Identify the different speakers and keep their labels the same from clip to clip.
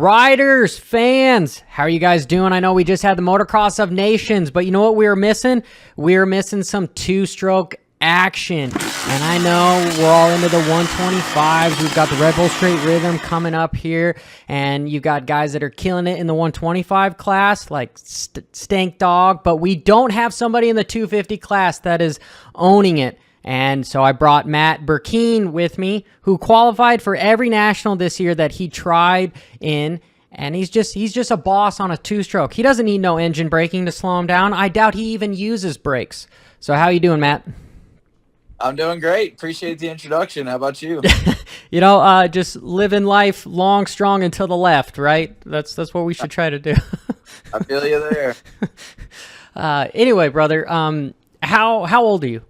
Speaker 1: Riders, fans, how are you guys doing? I know we just had the Motocross of Nations, but you know what we were missing? We were missing some two-stroke action. And I know we're all into the 125s. We've got the Red Bull Straight Rhythm coming up here, and you've got guys that are killing it in the 125 class, like Stank Dog, but we don't have somebody in the 250 class that is owning it. And so I brought Matt Burkeen with me, who qualified for every national this year that he tried in, and he's just a boss on a two-stroke. He doesn't need no engine braking to slow him down. I doubt he even uses brakes. So how you doing, Matt?
Speaker 2: I'm doing great. Appreciate the introduction. How about you?
Speaker 1: Just living life long, strong, and to the left, right? That's what we should try to do.
Speaker 2: I feel you there.
Speaker 1: Anyway, brother, how old are you?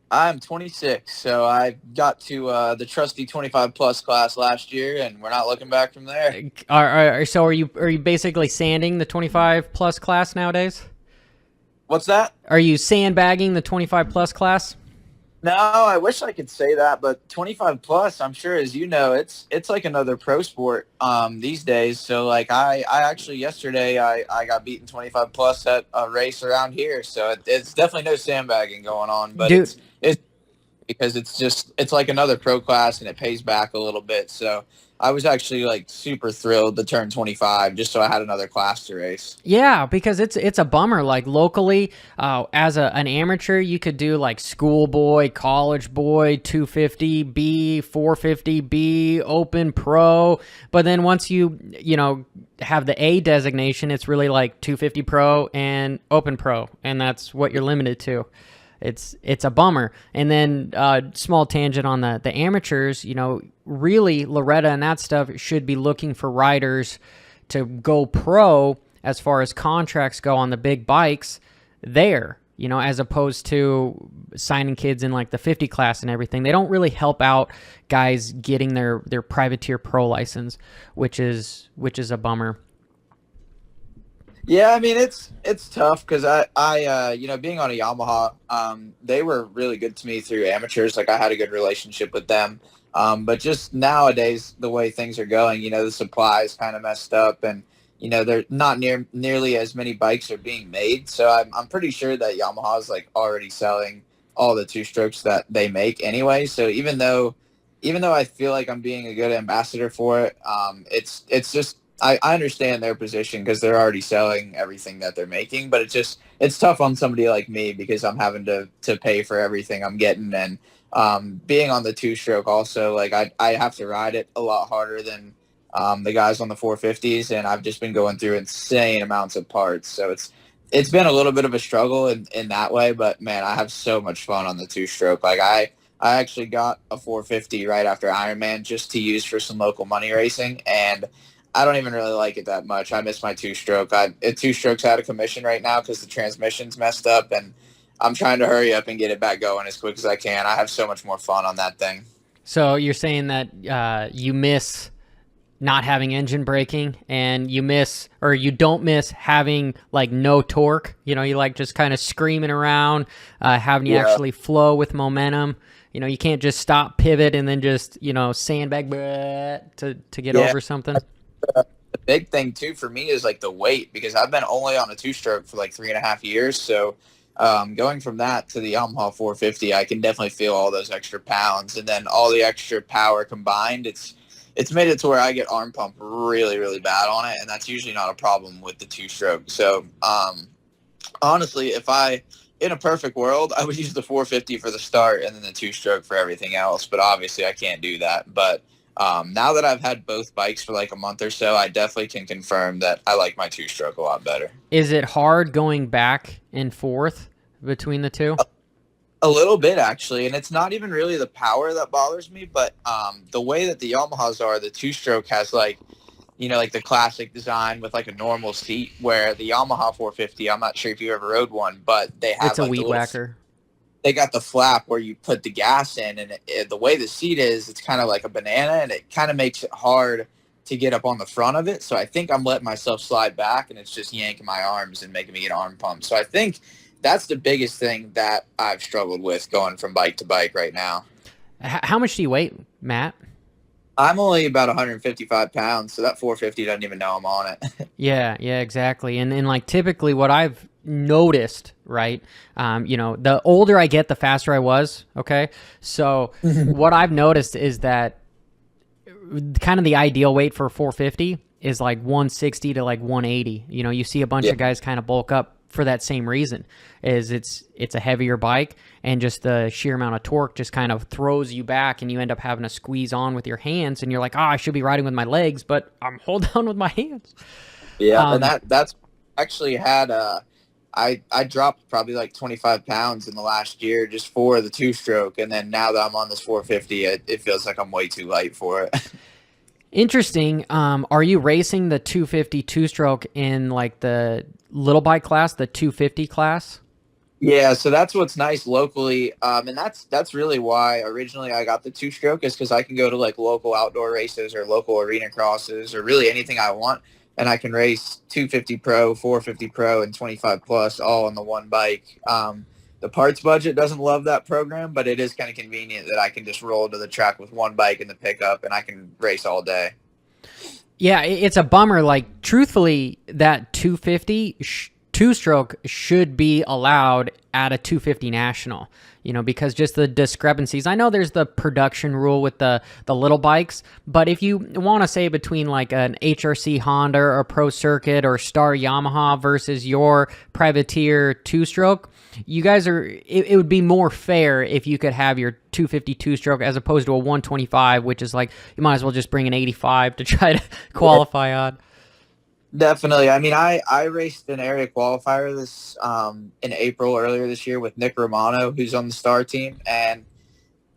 Speaker 2: I'm 26, so I got to the trusty 25 plus class last year, and we're not looking back from there.
Speaker 1: So are you basically sanding the 25 plus class nowadays?
Speaker 2: What's that?
Speaker 1: Are you sandbagging the 25 plus class?
Speaker 2: No, I wish I could say that, but 25 plus, I'm sure, as you know, it's like another pro sport these days. So like I actually yesterday I got beaten 25 plus at a race around here. So it's definitely no sandbagging going on, but
Speaker 1: Dude.
Speaker 2: it's because it's like another pro class and it pays back a little bit. So I was actually like super thrilled to turn 25 just so I had another class to race.
Speaker 1: Yeah, because it's a bummer. Like locally, as an amateur, you could do like schoolboy, college boy, 250B, 450B, open pro. But then once you have the A designation, it's really like 250 pro and open pro, and that's what you're limited to. It's a bummer. And then small tangent on the amateurs, really Loretta and that stuff should be looking for riders to go pro as far as contracts go on the big bikes there, as opposed to signing kids in like the 50 class and everything. They don't really help out guys getting their privateer pro license, which is a bummer.
Speaker 2: Yeah, I mean it's tough because I being on a Yamaha, they were really good to me through amateurs. Like I had a good relationship with them, but just nowadays the way things are going, the supply is kind of messed up, and they're not nearly as many bikes are being made. So I'm pretty sure that Yamaha is like already selling all the two strokes that they make anyway. So even though I feel like I'm being a good ambassador for it, it's just. I understand their position because they're already selling everything that they're making, but it's tough on somebody like me because I'm having to pay for everything I'm getting. And being on the two-stroke also, like I have to ride it a lot harder than the guys on the 450s, and I've just been going through insane amounts of parts. So it's been a little bit of a struggle in that way, but man, I have so much fun on the two-stroke. Like I actually got a 450 right after Ironman just to use for some local money racing, and I don't even really like it that much. I miss my two-stroke. Two-stroke's out of commission right now because the transmission's messed up, and I'm trying to hurry up and get it back going as quick as I can. I have so much more fun on that thing.
Speaker 1: So you're saying that you miss not having engine braking, and you don't miss having like no torque. You like just kind of screaming around, having you actually flow with momentum. You can't just stop, pivot, and then just sandbag to get over something.
Speaker 2: The big thing too for me is like the weight, because I've been only on a two-stroke for like 3.5 years. So going from that to the Yamaha 450, I can definitely feel all those extra pounds, and then all the extra power combined. It's made it to where I get arm pump really, really bad on it, and that's usually not a problem with the two-stroke. So honestly, in a perfect world, I would use the 450 for the start and then the two-stroke for everything else. But obviously I can't do that. But now that I've had both bikes for like a month or so, I definitely can confirm that I like my two-stroke a lot better.
Speaker 1: Is it hard going back and forth between the two?
Speaker 2: A little bit, actually. And it's not even really the power that bothers me, but the way that the Yamahas are, the two-stroke has like the classic design with like a normal seat, where the Yamaha 450, I'm not sure if you ever rode one, but they have
Speaker 1: it's a weed whacker.
Speaker 2: They got the flap where you put the gas in, and the way the seat is, it's kind of like a banana, and it kind of makes it hard to get up on the front of it. So I think I'm letting myself slide back, and it's just yanking my arms and making me get arm pumped. So I think that's the biggest thing that I've struggled with going from bike to bike right now.
Speaker 1: How much do you weigh, Matt?
Speaker 2: I'm only about 155 pounds, so that 450 doesn't even know I'm on it.
Speaker 1: Yeah, yeah, exactly. And like typically what I've noticed, right? The older I get, the faster I was. Okay. So what I've noticed is that kind of the ideal weight for 450 is like 160 to like 180. You see a bunch
Speaker 2: Yeah.
Speaker 1: of guys kind of bulk up for that same reason. Is it's a heavier bike, and just the sheer amount of torque just kind of throws you back, and you end up having to squeeze on with your hands, and you're like, I should be riding with my legs, but I'm hold down with my hands.
Speaker 2: Yeah, and
Speaker 1: Um,
Speaker 2: that's actually had I dropped probably like 25 pounds in the last year just for the two stroke, and then now that I'm on this 450, it feels like I'm way too light for it.
Speaker 1: Interesting. Are you racing the 250 two-stroke in like the little bike class, the 250 class?
Speaker 2: Yeah, so that's what's nice locally, and that's really why originally I got the two stroke is because I can go to like local outdoor races or local arena crosses or really anything I want, and I can race 250 Pro, 450 Pro, and 25 plus all on the one bike. The parts budget doesn't love that program, but it is kind of convenient that I can just roll to the track with one bike in the pickup and I can race all day.
Speaker 1: Yeah, it's a bummer. Like, truthfully, that 250 two-stroke should be allowed at a 250 national. Because just the discrepancies. I know there's the production rule with the little bikes, but if you want to say between like an HRC Honda or Pro Circuit or Star Yamaha versus your privateer two-stroke, you guys it would be more fair if you could have your 252 stroke as opposed to a 125, which is like you might as well just bring an 85 to try to qualify on.
Speaker 2: Definitely. I mean, I raced an area qualifier this in April earlier this year with Nick Romano, who's on the Star team, and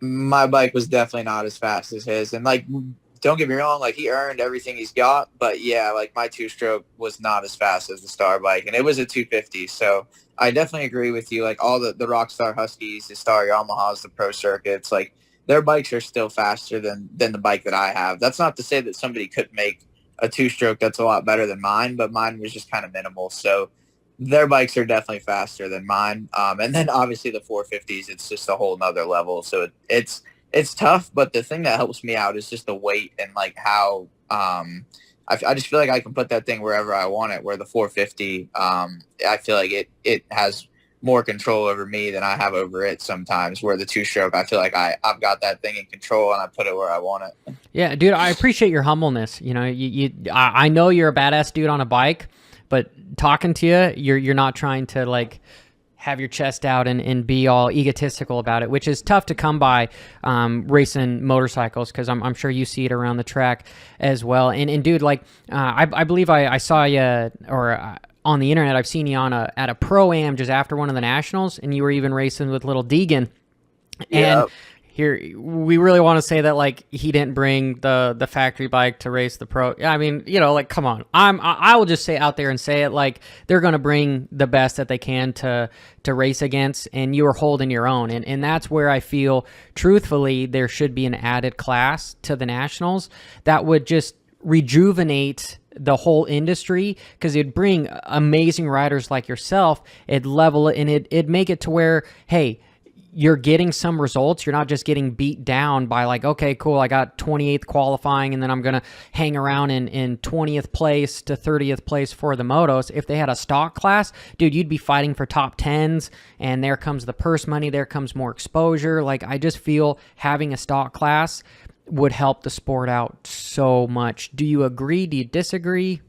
Speaker 2: my bike was definitely not as fast as his. And like, don't get me wrong, like he earned everything he's got, but yeah, like my two stroke was not as fast as the Star bike, and it was a 250. So I definitely agree with you. Like all the Rockstar Huskies, the Star Yamahas, the Pro Circuits, like their bikes are still faster than the bike that I have. That's not to say that somebody could make a two-stroke that's a lot better than mine, but mine was just kind of minimal. So their bikes are definitely faster than mine. And then obviously the 450s, it's just a whole nother level. So it's tough, but the thing that helps me out is just the weight and like how I just feel like I can put that thing wherever I want it. Where the 450, I feel like it has more control over me than I have over it sometimes. Where the two-stroke, I feel like I've got that thing in control and I put it where I want it.
Speaker 1: Yeah, dude, I appreciate your humbleness. I know you're a badass dude on a bike, but talking to you're not trying to like have your chest out and be all egotistical about it, which is tough to come by racing motorcycles, because I'm sure you see it around the track as well. And dude, like I believe I saw you on the internet. I've seen you at a pro-am just after one of the nationals, and you were even racing with little Deegan. And
Speaker 2: Yeah.
Speaker 1: here we really want to say that like he didn't bring the factory bike to race the pro. I mean, like come on. I will just say out there and say it, like they're going to bring the best that they can to race against, and you are holding your own. And that's where I feel truthfully there should be an added class to the nationals that would just rejuvenate the whole industry, because it'd bring amazing riders like yourself. It'd level it, and it'd make it to where, hey, you're getting some results. You're not just getting beat down by like, okay, cool, I got 28th qualifying, and then I'm going to hang around in 20th place to 30th place for the motos. If they had a stock class, dude, you'd be fighting for top 10s, and there comes the purse money, there comes more exposure. Like, I just feel having a stock class would help the sport out so much. Do you agree? Do you disagree?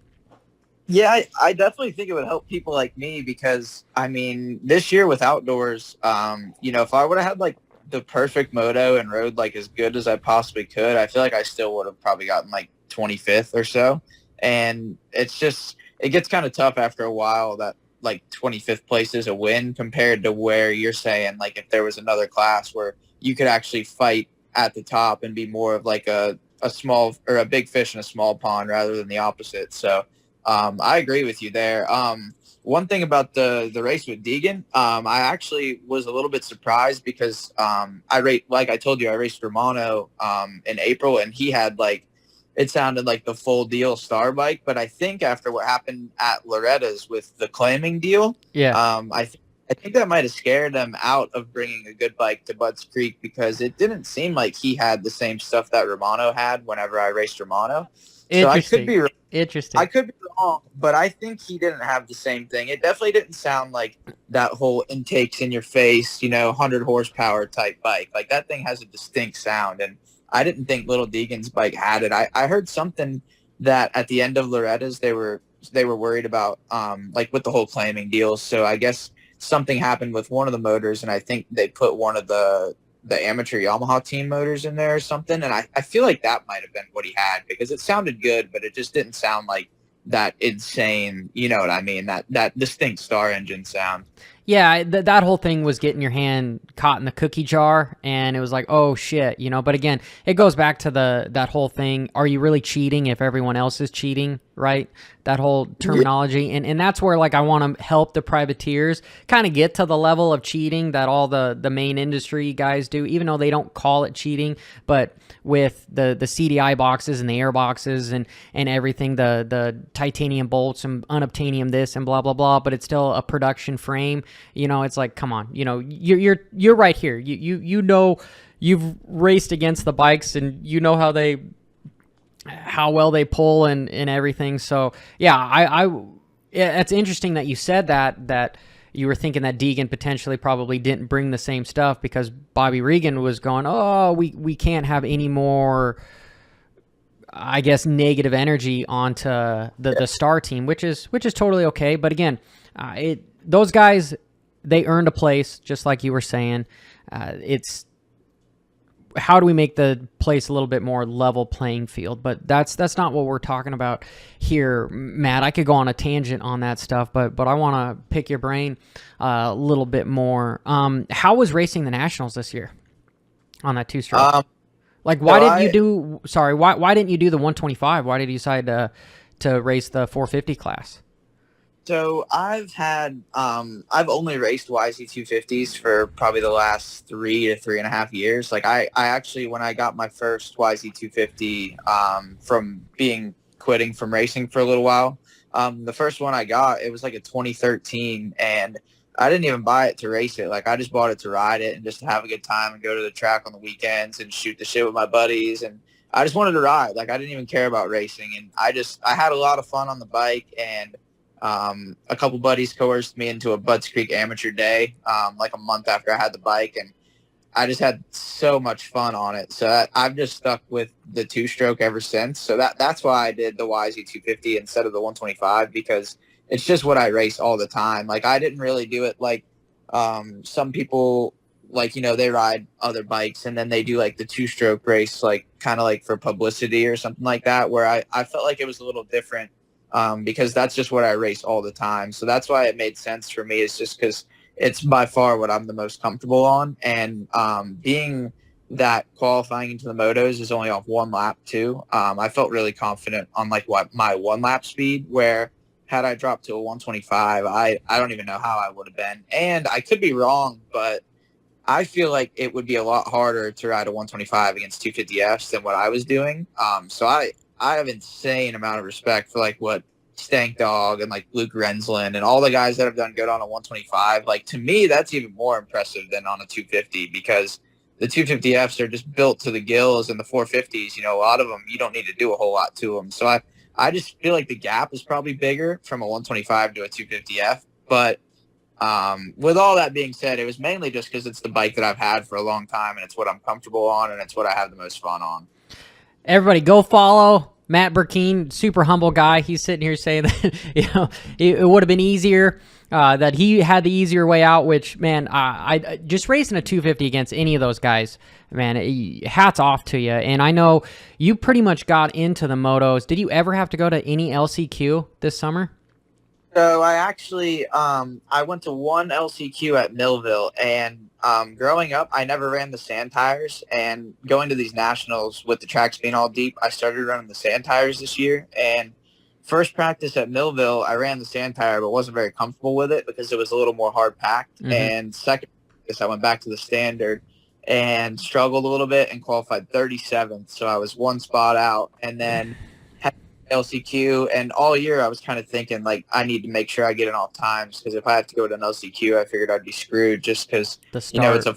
Speaker 2: Yeah, I definitely think it would help people like me because, I mean, this year with outdoors, if I would have had like the perfect moto and rode like as good as I possibly could, I feel like I still would have probably gotten like 25th or so. And it gets kind of tough after a while that like 25th place is a win compared to where you're saying like if there was another class where you could actually fight at the top and be more of like a small or a big fish in a small pond rather than the opposite. So I agree with you there. One thing about the race with Deegan, I actually was a little bit surprised because like I told you, I raced Romano in April, and he had like, it sounded like the full deal Star bike. But I think after what happened at Loretta's with the claiming deal,
Speaker 1: Yeah.
Speaker 2: I think I think that might have scared him out of bringing a good bike to Budds Creek because it didn't seem like he had the same stuff that Romano had whenever I raced Romano. So
Speaker 1: Interesting.
Speaker 2: I
Speaker 1: Interesting.
Speaker 2: could be wrong, but I think he didn't have the same thing. It definitely didn't sound like that whole intakes in your face, 100 horsepower type bike. Like that thing has a distinct sound, and I didn't think Little Deegan's bike had it. I heard something that at the end of Loretta's they were worried about like with the whole claiming deals. So I guess something happened with one of the motors, and I think they put one of the amateur Yamaha team motors in there or something. And I feel like that might have been what he had because it sounded good, but it just didn't sound like that insane, you know what I mean? That distinct Star engine sound.
Speaker 1: Yeah, that whole thing was getting your hand caught in the cookie jar, and it was like, oh shit, But again, it goes back to that whole thing. Are you really cheating if everyone else is cheating, right? That whole terminology, and that's where like I want to help the privateers kind of get to the level of cheating that all the main industry guys do, even though they don't call it cheating, but with the CDI boxes and the air boxes and everything, the titanium bolts and unobtainium this and blah blah blah, but it's still a production frame. It's like, come on, you're right here. You've raced against the bikes and you know how well they pull and everything. So yeah, it's interesting that you said that you were thinking that Deegan potentially probably didn't bring the same stuff because Bobby Regan was going, oh, we can't have any more, I guess, negative energy onto the Star team, which is totally okay. But again, those guys, they earned a place, just like you were saying. It's how do we make the place a little bit more level playing field? But that's not what we're talking about here, Matt. I could go on a tangent on that stuff, but I want to pick your brain a little bit more. How was racing the Nationals this year on that two-stroke? Why didn't you do? Sorry, why didn't you do the 125? Why did you decide to race the 450 class?
Speaker 2: So I've only raced YZ250s for probably the last 3 to 3.5 years. Like I actually, when I got my first YZ250 from quitting from racing for a little while, the first one I got, it was like a 2013, and I didn't even buy it to race it. Like I just bought it to ride it and just to have a good time and go to the track on the weekends and shoot the shit with my buddies. And I just wanted to ride. Like I didn't even care about racing, and I had a lot of fun on the bike. And a couple buddies coerced me into a Budds Creek amateur day, like a month after I had the bike, and I just had so much fun on it. So I've just stuck with the two-stroke ever since. So that's why I did the YZ250 instead of the 125, because it's just what I race all the time. Like I didn't really do it like some people, like, they ride other bikes and then they do like the two-stroke race, like kind of like for publicity or something like that, where I felt like it was a little different. Because that's just what I race all the time. So that's why it made sense for me. It's just because it's by far what I'm the most comfortable on. And being that qualifying into the motos is only off one lap too, I felt really confident on like what my one lap speed, where had I dropped to a 125, I don't even know how I would have been. And I could be wrong, but I feel like it would be a lot harder to ride a 125 against 250Fs than what I was doing. So I have insane amount of respect for like what Stank Dog and like Luke Rensland and all the guys that have done good on a 125. Like to me, that's even more impressive than on a 250, because the 250Fs are just built to the gills, and the 450s, a lot of them, you don't need to do a whole lot to them. So I just feel like the gap is probably bigger from a 125 to a 250F. But with all that being said, it was mainly just because it's the bike that I've had for a long time, and it's what I'm comfortable on, and it's what I have the most fun on.
Speaker 1: Everybody go follow Matt Burkeen, super humble guy. He's sitting here saying that it would have been easier, that he had the easier way out, which, man, I just racing a 250 against any of those guys, man, hats off to you. And I know you pretty much got into the motos. Did you ever have to go to any LCQ this summer?
Speaker 2: So I actually, I went to one LCQ at Millville, and growing up, I never ran the sand tires, and going to these nationals with the tracks being all deep, I started running the sand tires this year. And first practice at Millville, I ran the sand tire, but wasn't very comfortable with it because it was a little more hard packed. Mm-hmm. And second practice, I went back to the standard and struggled a little bit and qualified 37th. So I was one spot out, and then LCQ, and all year I was kind of thinking like I need to make sure I get in all times, because if I have to go to an LCQ, I figured I'd be screwed, just because
Speaker 1: The
Speaker 2: it's
Speaker 1: start.
Speaker 2: a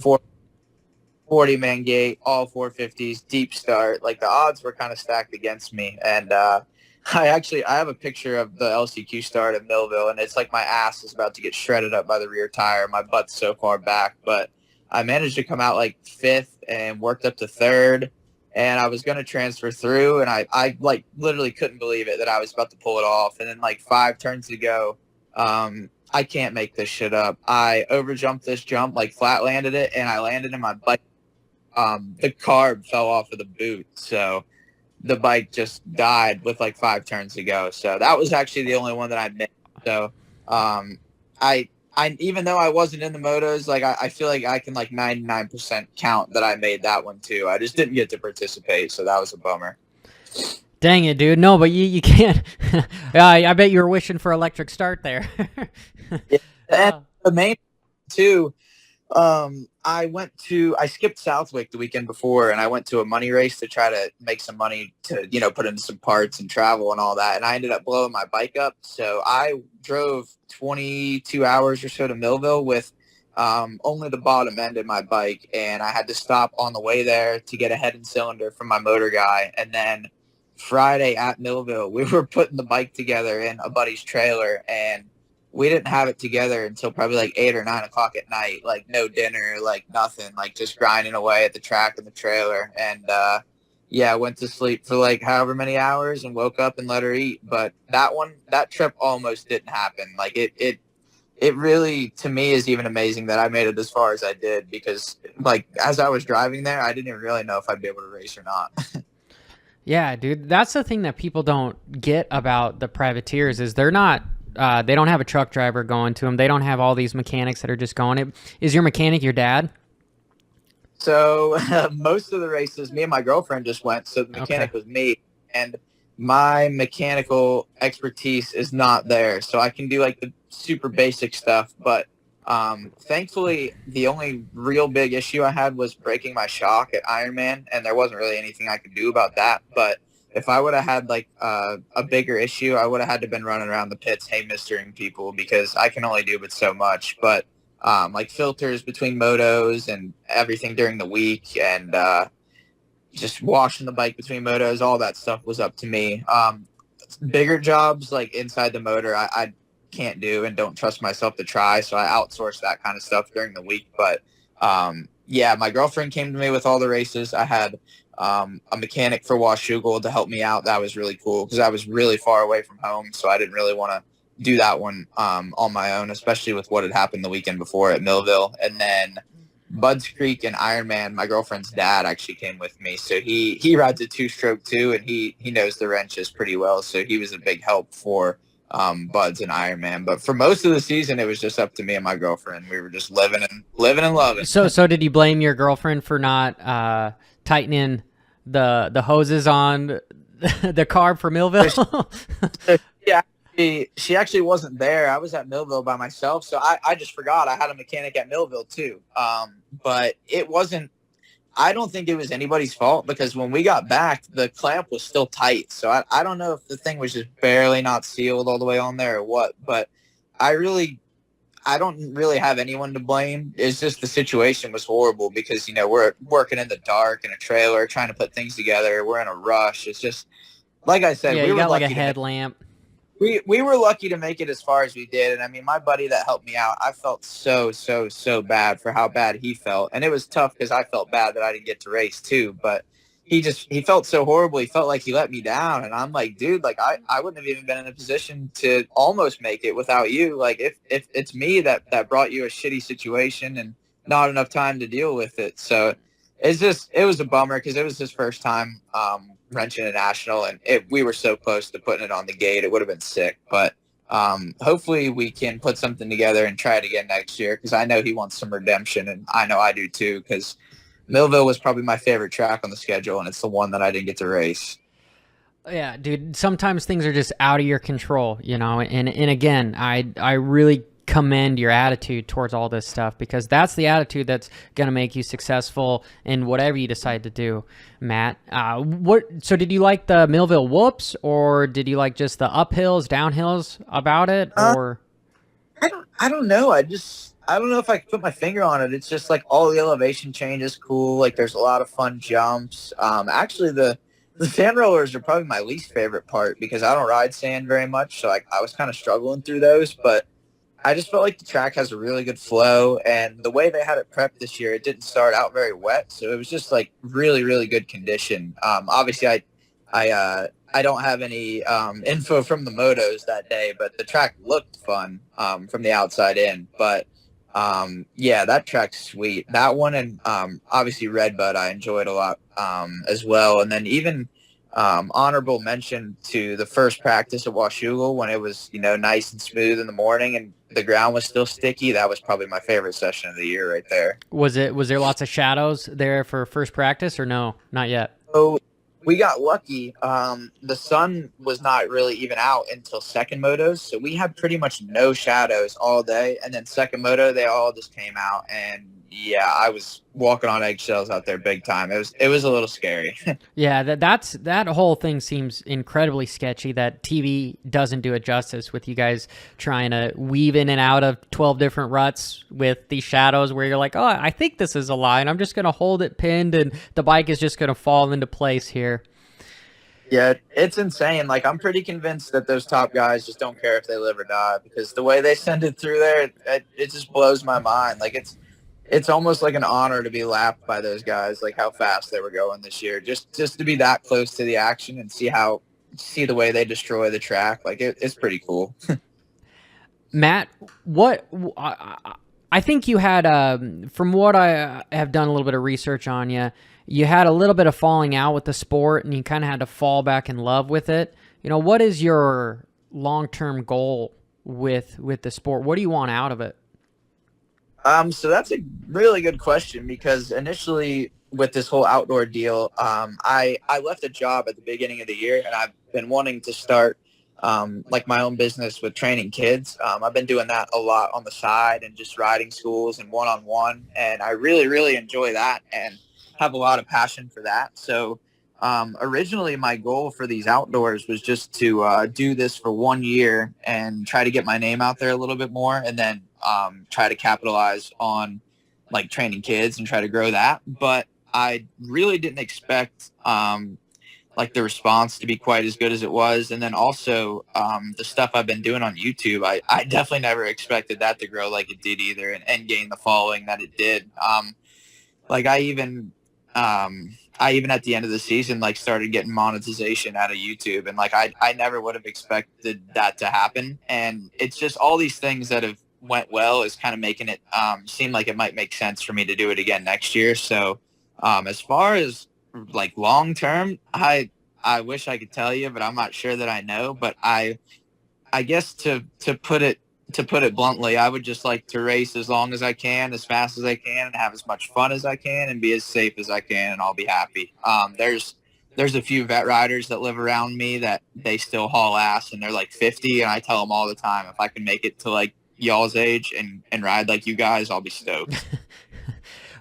Speaker 2: 40-man gate, all 450s, deep start. Like the odds were kind of stacked against me, and I have a picture of the LCQ start at Millville, and it's like my ass is about to get shredded up by the rear tire. My butt's so far back, but I managed to come out like fifth and worked up to third, and I was going to transfer through, and I like literally couldn't believe it that I was about to pull it off. And then like 5 turns to go, I can't make this shit up. I overjumped this jump, like flat landed it, and I landed in my bike. The carb fell off of the boot, so the bike just died with like 5 turns to go. So that was actually the only one that I missed. So I even though I wasn't in the motos, like I feel like I can like 99% count that I made that one too. I just didn't get to participate, so that was a bummer.
Speaker 1: Dang it, dude. No, but you can't. I bet you were wishing for electric start there.
Speaker 2: Yeah. And the main too, I skipped Southwick the weekend before, and I went to a money race to try to make some money to, put into some parts and travel and all that. And I ended up blowing my bike up. So I drove 22 hours or so to Millville with only the bottom end of my bike. And I had to stop on the way there to get a head and cylinder from my motor guy. And then Friday at Millville, we were putting the bike together in a buddy's trailer, and we didn't have it together until probably like 8 or 9 o'clock at night. Like no dinner, like nothing, like just grinding away at the track in the trailer. And I went to sleep for like however many hours and woke up and let her eat. But that trip almost didn't happen. Like it really, to me, is even amazing that I made it as far as I did, because like as I was driving there, I didn't even really know if I'd be able to race or not.
Speaker 1: Yeah, dude. That's the thing that people don't get about the privateers is they're not. They don't have a truck driver going to them. They don't have all these mechanics that are just going. Is your mechanic your dad?
Speaker 2: So most of the races, me and my girlfriend just went. So the mechanic was me, and my mechanical expertise is not there. So I can do like the super basic stuff, but thankfully the only real big issue I had was breaking my shock at Ironman, and there wasn't really anything I could do about that. But if I would have had like a bigger issue, I would have had to been running around the pits, hey-mistering people, because I can only do but so much. But like filters between motos and everything during the week, and just washing the bike between motos, all that stuff was up to me. Bigger jobs like inside the motor, I can't do and don't trust myself to try, so I outsource that kind of stuff during the week. But my girlfriend came to me with all the races. I had a mechanic for Washougal to help me out. That was really cool because I was really far away from home, so I didn't really want to do that one on my own, especially with what had happened the weekend before at Millville. And then Budds Creek and Ironman, my girlfriend's dad actually came with me, so he rides a 2-stroke too, and he knows the wrenches pretty well, so he was a big help for Budds and Ironman. But for most of the season, it was just up to me and my girlfriend. We were just living and loving.
Speaker 1: So did you blame your girlfriend for not tightening the hoses on the carb for Millville?
Speaker 2: Yeah, she actually wasn't there. I was at Millville by myself, so I just forgot I had a mechanic at Millville too. But it wasn't. I don't think it was anybody's fault, because when we got back, the clamp was still tight. So I don't know if the thing was just barely not sealed all the way on there or what. But I don't really have anyone to blame. It's just the situation was horrible because, we're working in the dark in a trailer, trying to put things together. We're in a rush. It's just, like I said,
Speaker 1: yeah,
Speaker 2: we
Speaker 1: you
Speaker 2: were
Speaker 1: got like a
Speaker 2: lucky
Speaker 1: headlamp.
Speaker 2: We were lucky to make it as far as we did. And I mean, my buddy that helped me out, I felt so bad for how bad he felt. And it was tough because I felt bad that I didn't get to race too. But he felt so horrible. He felt like he let me down. And I'm like, dude, like I wouldn't have even been in a position to almost make it without you. Like if it's me that brought you a shitty situation and not enough time to deal with it. So it was a bummer because it was his first time wrenching a national, and we were so close to putting it on the gate. It would have been sick, but hopefully we can put something together and try it again next year, because I know he wants some redemption, and I know I do too, because Millville was probably my favorite track on the schedule, and it's the one that I didn't get to race.
Speaker 1: Yeah, dude, sometimes things are just out of your control, and again, I really commend your attitude towards all this stuff, because that's the attitude that's going to make you successful in whatever you decide to do, Matt. So did you like the Millville whoops, or did you like just the uphills, downhills about it, or?
Speaker 2: I don't know. I don't know if I can put my finger on it. It's just like all the elevation change is cool. Like there's a lot of fun jumps. Actually the sand rollers are probably my least favorite part because I don't ride sand very much. So like I was kind of struggling through those, but I just felt like the track has a really good flow, and the way they had it prepped this year, it didn't start out very wet, so it was just like really, really good condition. Obviously, I don't have any info from the motos that day, but the track looked fun from the outside in. But yeah, that track's sweet. That one and obviously Redbud I enjoyed a lot as well, and then even honorable mention to the first practice at Washougal when it was, nice and smooth in the morning and the ground was still sticky. That was probably my favorite session of the year right there.
Speaker 1: Was there lots of shadows there for first practice, or no? Not yet.
Speaker 2: So we got lucky. The sun was not really even out until second motos, so we had pretty much no shadows all day. And then second moto, they all just came out, and yeah, I was walking on eggshells out there big time. It was a little scary.
Speaker 1: Yeah, that whole thing seems incredibly sketchy. That TV doesn't do it justice with you guys trying to weave in and out of 12 different ruts with these shadows where you're like, oh, I think this is a line. I'm just going to hold it pinned and the bike is just going to fall into place here.
Speaker 2: Yeah, it's insane. Like, I'm pretty convinced that those top guys just don't care if they live or die because the way they send it through there, it just blows my mind. Like, it's almost like an honor to be lapped by those guys, like how fast they were going this year. Just to be that close to the action and see the way they destroy the track. Like it's pretty cool.
Speaker 1: Matt, I think you had, from what I have done a little bit of research on you, you had a little bit of falling out with the sport and you kind of had to fall back in love with it. What is your long-term goal with the sport? What do you want out of it?
Speaker 2: So that's a really good question because initially with this whole outdoor deal, I left a job at the beginning of the year and I've been wanting to start like my own business with training kids. I've been doing that a lot on the side and just riding schools and one-on-one. And I really, really enjoy that and have a lot of passion for that. So originally my goal for these outdoors was just to do this for 1 year and try to get my name out there a little bit more and then try to capitalize on like training kids and try to grow that. But I really didn't expect like the response to be quite as good as it was. And then also the stuff I've been doing on YouTube, I definitely never expected that to grow like it did either and gain the following that it did. Like I even at the end of the season, like started getting monetization out of YouTube. And like, I never would have expected that to happen. And it's just all these things that have went well is kind of making it seem like it might make sense for me to do it again next year. So as far as like long term, I wish I could tell you, but I'm not sure that I know. But I guess to put it bluntly, I would just like to race as long as I can, as fast as I can, and have as much fun as I can, and be as safe as I can, and I'll be happy. There's a few vet riders that live around me that they still haul ass, and they're like 50, and I tell them all the time, if I can make it to like y'all's age and ride like you guys, I'll be stoked.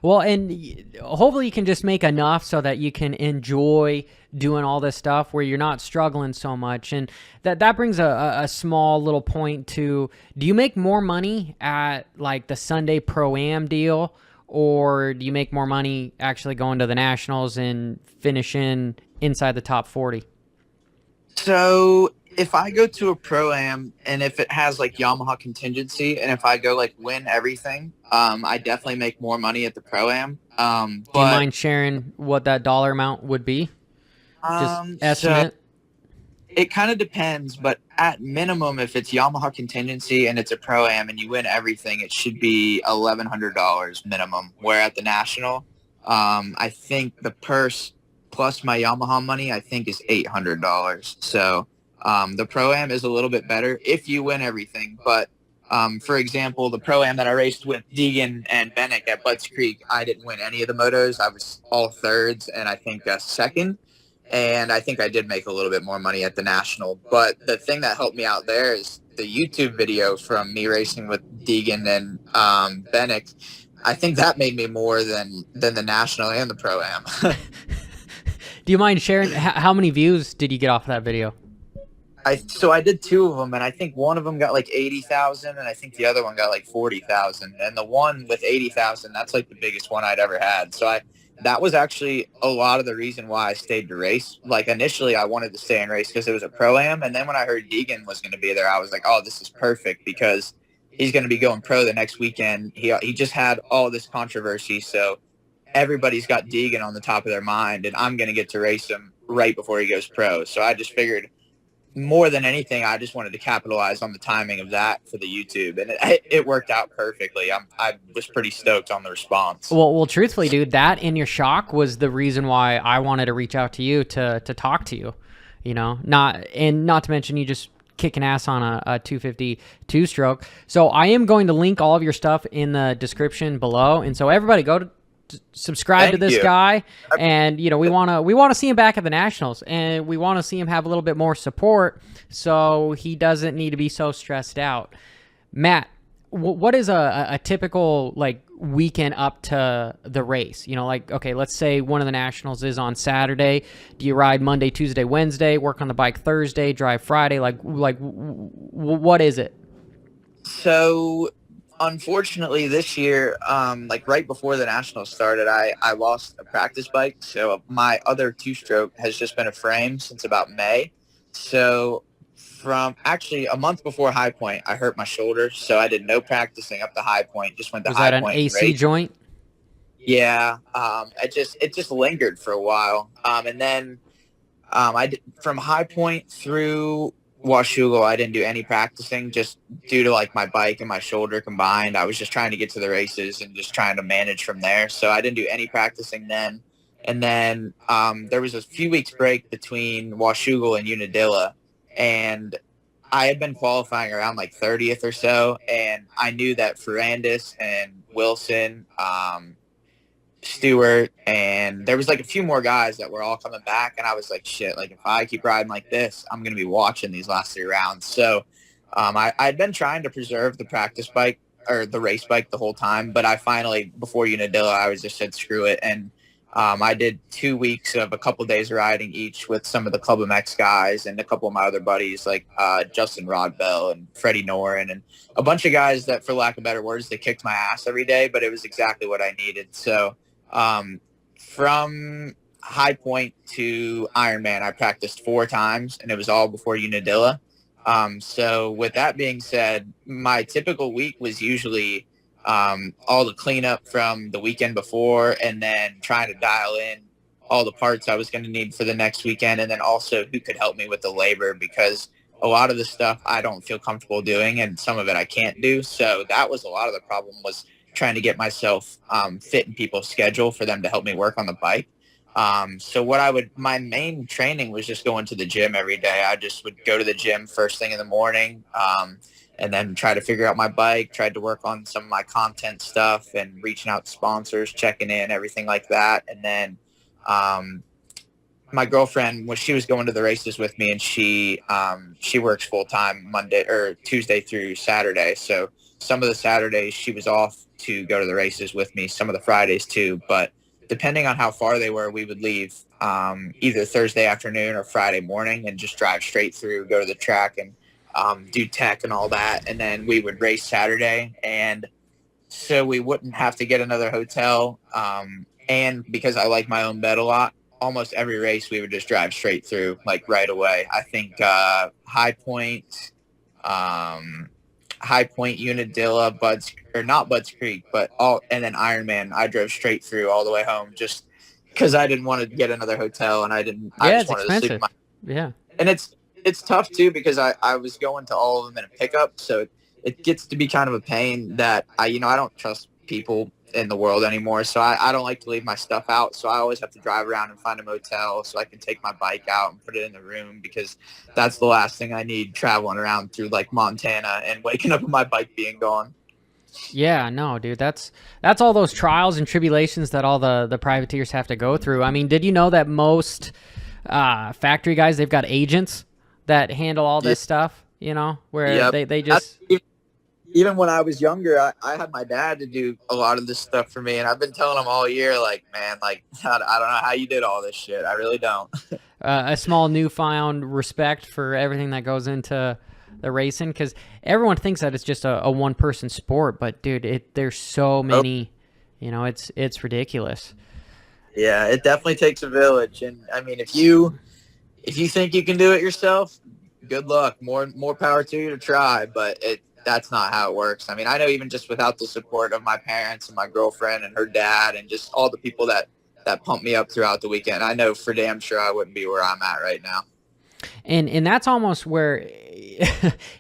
Speaker 1: Well, and hopefully you can just make enough so that you can enjoy doing all this stuff where you're not struggling so much. And that brings a small little point to, do you make more money at like the Sunday Pro-Am deal, or do you make more money actually going to the Nationals and finishing inside the top 40?
Speaker 2: So if I go to a Pro-Am and if it has like Yamaha contingency and if I go like win everything, I definitely make more money at the Pro-Am.
Speaker 1: Do you mind sharing what that dollar amount would be? Just estimate.
Speaker 2: So it kind of depends, but at minimum, if it's Yamaha contingency and it's a Pro-Am and you win everything, it should be $1,100 minimum. Where at the National, I think the purse plus my Yamaha money, I think is $800. So the Pro-Am is a little bit better if you win everything. But for example, the Pro-Am that I raced with Deegan and Bennick at Butts Creek, I didn't win any of the motos. I was all thirds and I think second. and I think I did make a little bit more money at the national. But the thing that helped me out there is the YouTube video from me racing with Deegan and Bennick. I think that made me more than the national and the pro am.
Speaker 1: Do you mind sharing how many views did you get off of that video?
Speaker 2: So I did two of them, and I think one of them got like 80,000, and I think the other one got like 40,000. And the one with 80,000, that's like the biggest one I'd ever had. So that was actually a lot of the reason why I stayed to race. Like initially, I wanted to stay and race because it was a pro am, and then when I heard Deegan was going to be there, I was like, oh, this is perfect because he's going to be going pro the next weekend. He just had all this controversy, so everybody's got Deegan on the top of their mind, and I'm going to get to race him right before he goes pro. So I just figured, more than anything, I just wanted to capitalize on the timing of that for the YouTube, and it worked out perfectly. I was pretty stoked on the response.
Speaker 1: Well, truthfully, dude, that in your shock was the reason why I wanted to reach out to you to talk to you. You know, not to mention you just kicking ass on a 250 two-stroke. So I am going to link all of your stuff in the description below, and so everybody go to subscribe to this guy, and you know we want to see him back at the nationals, and we want to see him have a little bit more support so he doesn't need to be so stressed out. Matt, what is a typical like weekend up to the race? You know, like, okay, let's say one of the nationals is on Saturday. Do you ride Monday, Tuesday, Wednesday, work on the bike Thursday, drive Friday? Like what is it?
Speaker 2: So unfortunately, this year, like right before the nationals started, I lost a practice bike. So my other two-stroke has just been a frame since about May. So from actually a month before High Point, I hurt my shoulder. So I did no practicing up to High Point. Just went to High Point.
Speaker 1: Was that an AC joint?
Speaker 2: Yeah. It just lingered for a while. And then I did, from High Point through Washougal, I didn't do any practicing just due to like my bike and my shoulder combined. I was just trying to get to the races and just trying to manage from there. So I didn't do any practicing then. And then there was a few weeks break between Washougal and Unadilla, and I had been qualifying around like 30th or so, and I knew that Ferrandis and Wilson, Stewart, and there was like a few more guys that were all coming back, and I was like, shit, like if I keep riding like this, I'm going to be watching these last three rounds. So I'd been trying to preserve the practice bike or the race bike the whole time, but I finally, before Unadilla, I was just said screw it, and I did 2 weeks of a couple of days riding each with some of the Club MX guys and a couple of my other buddies like Justin Rodbell and Freddie Noren and a bunch of guys that, for lack of better words, they kicked my ass every day, but it was exactly what I needed. So from High Point to Ironman, I practiced 4 times, and it was all before Unadilla. So with that being said, my typical week was usually all the cleanup from the weekend before, and then trying to dial in all the parts I was going to need for the next weekend, and then also who could help me with the labor, because a lot of the stuff I don't feel comfortable doing, and some of it I can't do. So that was a lot of the problem, was trying to get myself fit in people's schedule for them to help me work on the bike. So my main training was just going to the gym every day. I just would go to the gym first thing in the morning, and then try to figure out my bike, tried to work on some of my content stuff and reaching out to sponsors, checking in, everything like that. And then my girlfriend, when she was going to the races with me, and she works full-time Monday or Tuesday through Saturday. So some of the Saturdays she was off to go to the races with me, some of the Fridays too. But depending on how far they were, we would leave either Thursday afternoon or Friday morning and just drive straight through, go to the track and do tech and all that. And then we would race Saturday. And so we wouldn't have to get another hotel. And because I like my own bed a lot, almost every race we would just drive straight through, like right away. I think High Point, Unadilla, not Budds Creek, but and then Ironman, I drove straight through all the way home just because I didn't want to get another hotel, and I just wanted to sleep. And it's tough too, because I was going to all of them in a pickup, so it gets to be kind of a pain that I don't trust people in the world anymore, so I don't like to leave my stuff out, so I always have to drive around and find a motel so I can take my bike out and put it in the room, because that's the last thing I need traveling around through like Montana and waking up with my bike being gone.
Speaker 1: Yeah, no, dude, that's all those trials and tribulations that all the privateers have to go through. I mean, did you know that most factory guys, they've got agents that handle all
Speaker 2: Yeah.
Speaker 1: this stuff, you know, where
Speaker 2: Yep.
Speaker 1: they just
Speaker 2: Even when I was younger, I had my dad to do a lot of this stuff for me, and I've been telling him all year, like, man, like, I don't know how you did all this shit. I really don't.
Speaker 1: a small newfound respect for everything that goes into the racing, because everyone thinks that it's just a one person sport, but dude, there's so many, you know, it's ridiculous.
Speaker 2: Yeah, it definitely takes a village, and I mean, if you think you can do it yourself, good luck. More power to you to try, but that's not how it works. I mean, I know even just without the support of my parents and my girlfriend and her dad and just all the people that pump me up throughout the weekend, I know for damn sure I wouldn't be where I'm at right now.
Speaker 1: And that's almost where,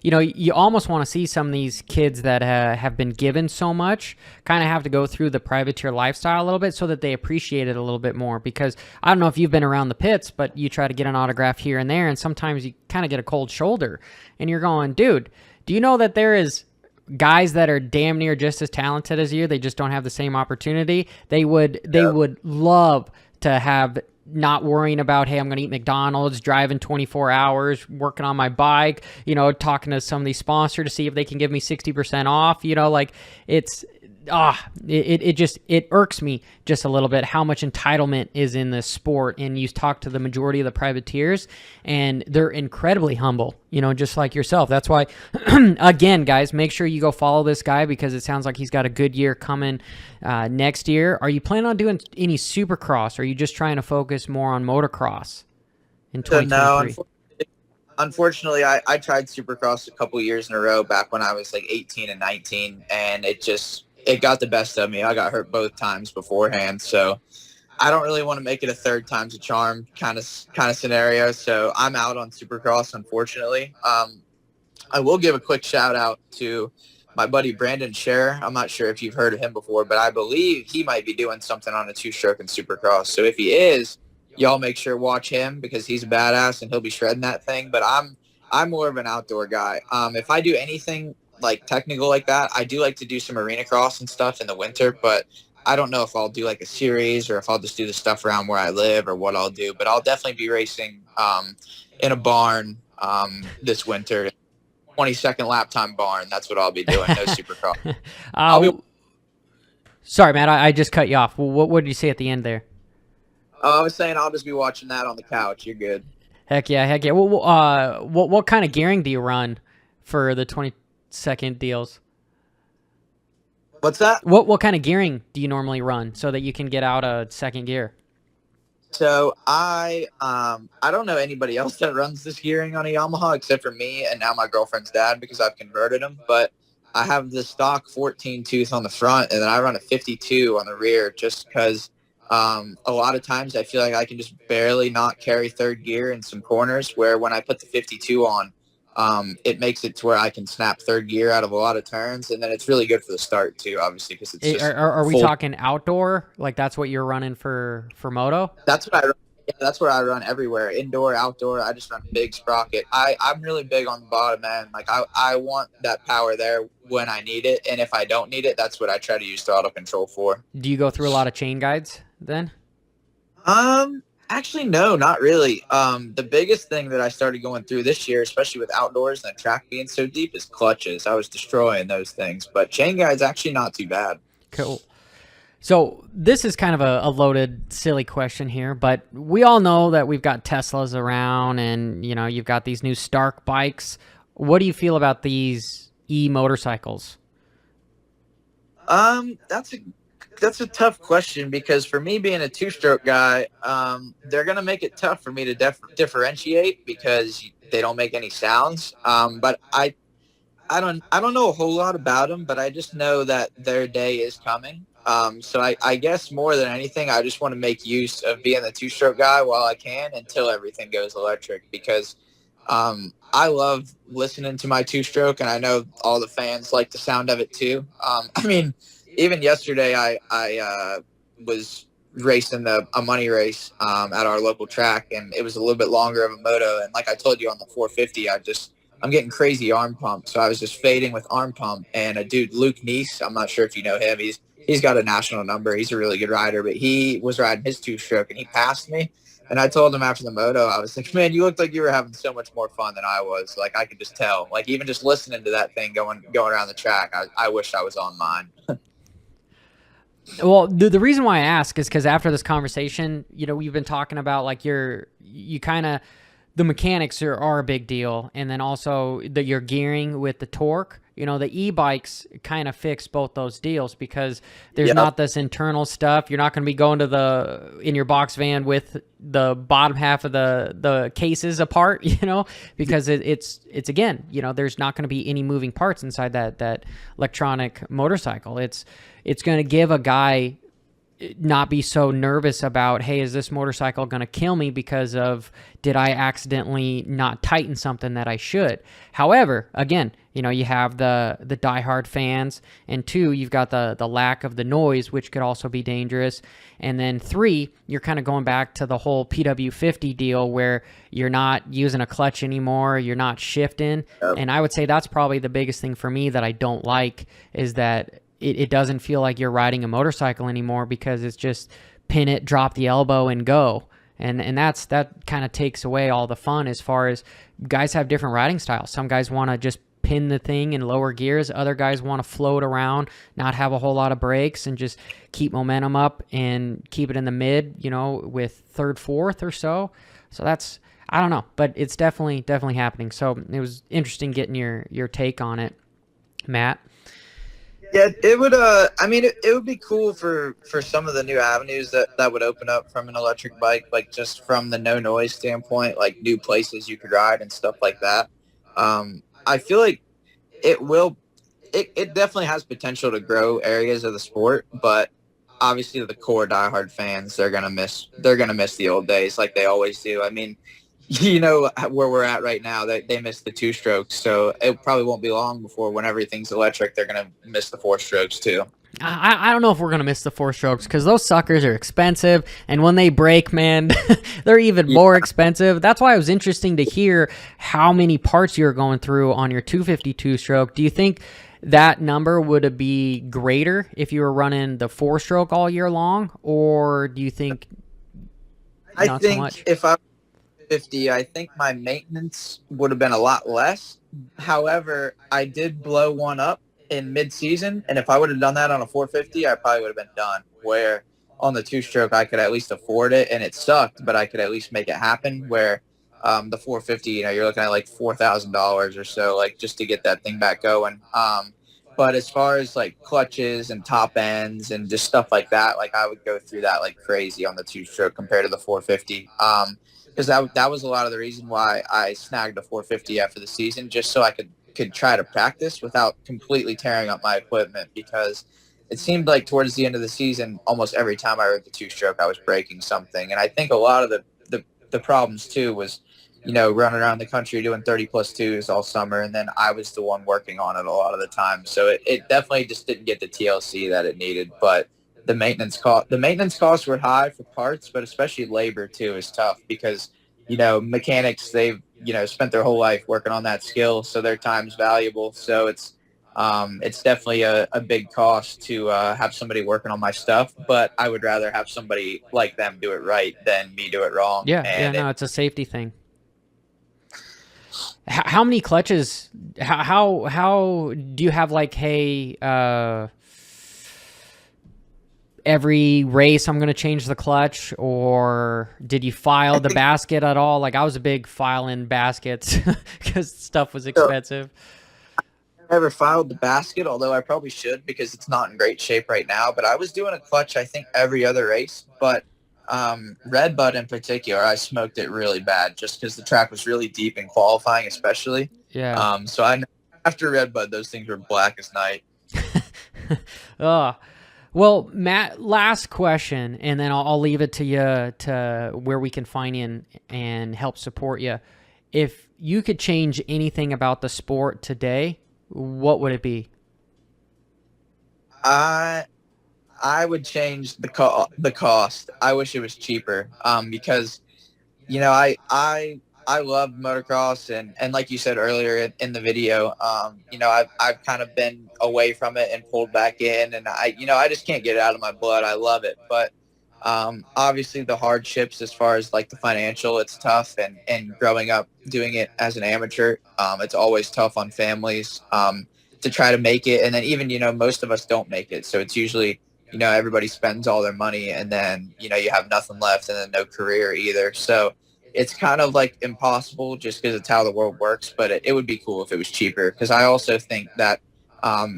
Speaker 1: you know, you almost want to see some of these kids that have been given so much kind of have to go through the privateer lifestyle a little bit so that they appreciate it a little bit more. Because I don't know if you've been around the pits, but you try to get an autograph here and there, and sometimes you kind of get a cold shoulder, and you're going, dude, do you know that there is guys that are damn near just as talented as you? They just don't have the same opportunity. They would love to have, not worrying about, hey, I'm going to eat McDonald's, driving 24 hours, working on my bike, you know, talking to some of these sponsors to see if they can give me 60% off, you know, like it irks me just a little bit how much entitlement is in this sport. And you talk to the majority of the privateers and they're incredibly humble, you know, just like yourself. That's why, again, guys, make sure you go follow this guy, because it sounds like he's got a good year coming next year. Are you planning on doing any supercross, or are you just trying to focus more on motocross in 2023?
Speaker 2: So no, unfortunately, I tried Supercross a couple years in a row back when I was like 18 and 19, and it got the best of me. I got hurt both times beforehand, so I don't really want to make it a third time's a charm kind of scenario. So I'm out on Supercross, unfortunately. I will give a quick shout out to my buddy Brandon Scherer. I'm not sure if you've heard of him before, but I believe he might be doing something on a two-stroke in Supercross. So if he is, y'all make sure watch him, because he's a badass and he'll be shredding that thing. But I'm more of an outdoor guy. If I do anything like technical like that, I do like to do some arena cross and stuff in the winter, but I don't know if I'll do like a series or if I'll just do the stuff around where I live or what I'll do. But I'll definitely be racing in a barn this winter. 22nd lap time barn. That's what I'll be doing. No Supercross.
Speaker 1: Sorry, Matt, I just cut you off. What did you say at the end there?
Speaker 2: I was saying I'll just be watching that on the couch. You're good.
Speaker 1: Heck yeah, heck yeah. What kind of gearing do you run for the 22nd deals?
Speaker 2: What's that?
Speaker 1: What kind of gearing do you normally run so that you can get out a second gear?
Speaker 2: So I don't know anybody else that runs this gearing on a Yamaha except for me and now my girlfriend's dad, because I've converted him. But I have the stock 14 tooth on the front, and then I run a 52 on the rear, just because a lot of times I feel like I can just barely not carry third gear in some corners, where when I put the 52 on, it makes it to where I can snap third gear out of a lot of turns, and then it's really good for the start too, obviously, because it's just
Speaker 1: are we talking outdoor? Like that's what you're running for moto?
Speaker 2: That's what I run. Yeah, that's what I run everywhere, indoor, outdoor. I just run big sprocket. I'm really big on the bottom end. Like I want that power there when I need it, and if I don't need it, that's what I try to use throttle control for.
Speaker 1: Do you go through a lot of chain guides then?
Speaker 2: Actually, no, not really. The biggest thing that I started going through this year, especially with outdoors and the track being so deep, is clutches. I was destroying those things, but chain guides actually not too bad.
Speaker 1: Cool. So this is kind of a loaded, silly question here, but we all know that we've got Teslas around, and you know you've got these new Stark bikes. What do you feel about these e-motorcycles?
Speaker 2: That's a tough question, because for me being a two-stroke guy, they're gonna make it tough for me to differentiate, because they don't make any sounds. But I don't know a whole lot about them, but I just know that their day is coming. So I guess more than anything, I just want to make use of being the two-stroke guy while I can until everything goes electric, because I love listening to my two-stroke, and I know all the fans like the sound of it too. I mean, even yesterday I was racing a money race at our local track, and it was a little bit longer of a moto, and like I told you on the 450, I'm getting crazy arm pump, so I was just fading with arm pump, and a dude, Luke Neese, I'm not sure if you know him, he's got a national number, he's a really good rider, but he was riding his two-stroke, and he passed me, And I told him after the moto, I was like, man, you looked like you were having so much more fun than I was. Like, I could just tell. Like, even just listening to that thing going around the track, I wish I was on mine.
Speaker 1: Well, the reason why I ask is because after this conversation, we've been talking about like you kind of, the mechanics are a big deal, and then also your gearing with the torque. The e-bikes kind of fix both those deals because there's not this internal stuff. You're not going to be going in your box van with the bottom half of the cases apart, because it's again, there's not going to be any moving parts inside that electronic motorcycle. It's going to give a guy not be so nervous about, hey, is this motorcycle going to kill me because of, did I accidentally not tighten something that I should? However, again, you have the diehard fans, and 2, you've got the lack of the noise, which could also be dangerous. And then 3, you're kind of going back to the whole PW50 deal where you're not using a clutch anymore, you're not shifting.
Speaker 2: Yep.
Speaker 1: And I would say that's probably the biggest thing for me that I don't like, is that it doesn't feel like you're riding a motorcycle anymore, because it's just pin it, drop the elbow, and go. And that kind of takes away all the fun, as far as guys have different riding styles. Some guys want to just pin the thing in lower gears. Other guys want to float around, not have a whole lot of brakes, and just keep momentum up and keep it in the mid, with third, fourth or so. So that's, I don't know, but it's definitely happening. So it was interesting getting your take on it, Matt.
Speaker 2: Yeah, it would. I mean, it would be cool for some of the new avenues that would open up from an electric bike, like just from the no noise standpoint, like new places you could ride and stuff like that. I feel like it will. It definitely has potential to grow areas of the sport, but obviously the core diehard fans, they're gonna miss the old days like they always do. I mean, where we're at right now, they miss the 2 strokes, so it probably won't be long before, when everything's electric, they're going to miss the 4 strokes too.
Speaker 1: I don't know if we're going to miss the 4 strokes, because those suckers are expensive, and when they break, man, they're even more expensive. That's why it was interesting to hear how many parts you're going through on your 252 stroke. Do you think that number would be greater if you were running the 4 stroke all year long, or do you think not so much?
Speaker 2: If I 50, I think my maintenance would have been a lot less. However, I did blow one up in mid-season, and if I would have done that on a 450, I probably would have been done. Where on the 2-stroke, I could at least afford it, and it sucked, but I could at least make it happen. Where the 450, you're looking at like $4,000 or so, like just to get that thing back going. But as far as like clutches and top ends and just stuff like that, like I would go through that like crazy on the 2-stroke compared to the 450. Because that was a lot of the reason why I snagged a 450 after the season, just so I could try to practice without completely tearing up my equipment, because it seemed like towards the end of the season, almost every time I rode the 2-stroke, I was breaking something. And I think a lot of the problems too was, running around the country doing 30+ twos all summer, and then I was the one working on it a lot of the time. So it definitely just didn't get the TLC that it needed. But the maintenance costs were high for parts, but especially labor too is tough, because mechanics, they've spent their whole life working on that skill, so their time's valuable. So it's definitely a big cost to have somebody working on my stuff, but I would rather have somebody like them do it right than me do it wrong.
Speaker 1: It's a safety thing. How many clutches? How do you have, like, hey, every race I'm going to change the clutch, or did you file the basket at all? Like, I was a big file in baskets because stuff was expensive.
Speaker 2: I never filed the basket, although I probably should, because it's not in great shape right now. But I was doing a clutch, I think, every other race. But Redbud in particular, I smoked it really bad, just because the track was really deep in qualifying, especially.
Speaker 1: Yeah.
Speaker 2: So after Redbud, those things were black as night.
Speaker 1: Well, Matt, last question, and then I'll leave it to you to where we can find you and help support you. If you could change anything about the sport today, what would it be?
Speaker 2: I would change the cost. I wish it was cheaper, because I love motocross, and like you said earlier in the video, I've kind of been away from it and pulled back in, and I just can't get it out of my blood. I love it, but Obviously the hardships as far as like the financial, it's tough, and growing up doing it as an amateur, it's always tough on families to try to make it. And then even, most of us don't make it. So it's usually, everybody spends all their money, and then, you have nothing left, and then no career either. So it's kind of like impossible just because it's how the world works, but it would be cool if it was cheaper, because I also think that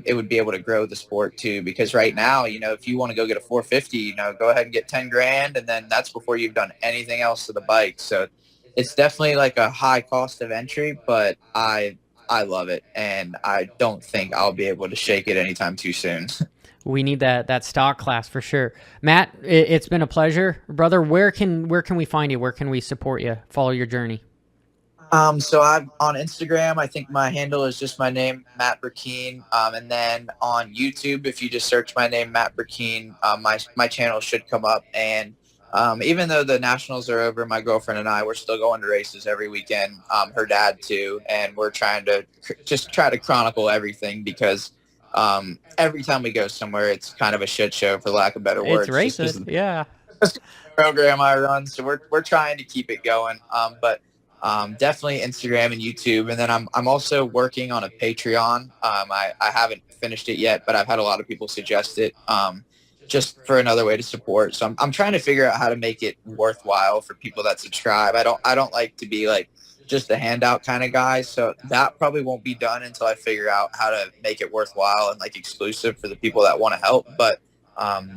Speaker 2: it would be able to grow the sport too. Because right now, if you want to go get a 450, go ahead and get 10 grand. And then that's before you've done anything else to the bike. So it's definitely like a high cost of entry, but I love it. And I don't think I'll be able to shake it anytime too soon.
Speaker 1: We need that stock class for sure. Matt, it's been a pleasure, brother. Where can we find you? Where can we support you? Follow your journey.
Speaker 2: So I'm on Instagram. I think my handle is just my name, Matt Burkeen. And then on YouTube, if you just search my name, Matt Burkeen, my channel should come up. And even though the nationals are over, my girlfriend and I, we're still going to races every weekend. Her dad too, and we're trying to just try to chronicle everything, because every time we go somewhere, it's kind of a shit show, for lack of better words.
Speaker 1: It's racist, yeah.
Speaker 2: Program I run, so we're trying to keep it going. But definitely Instagram and YouTube. And then I'm also working on a Patreon. I haven't finished it yet, but I've had a lot of people suggest it just for another way to support. So I'm trying to figure out how to make it worthwhile for people that subscribe. I don't like to be like just a handout kind of guy. So that probably won't be done until I figure out how to make it worthwhile and like exclusive for the people that want to help. But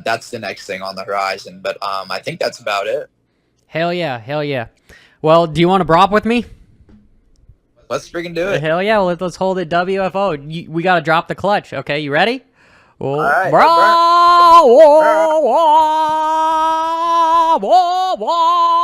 Speaker 2: that's the next thing on the horizon. But I think that's about it.
Speaker 1: Hell yeah. Hell yeah. Well, do you want to brop with me?
Speaker 2: Let's freaking do it.
Speaker 1: Hell yeah. Let's hold it WFO. We got to drop the clutch. Okay, you ready?
Speaker 2: All right.
Speaker 1: Bro, whoa, whoa, whoa, whoa.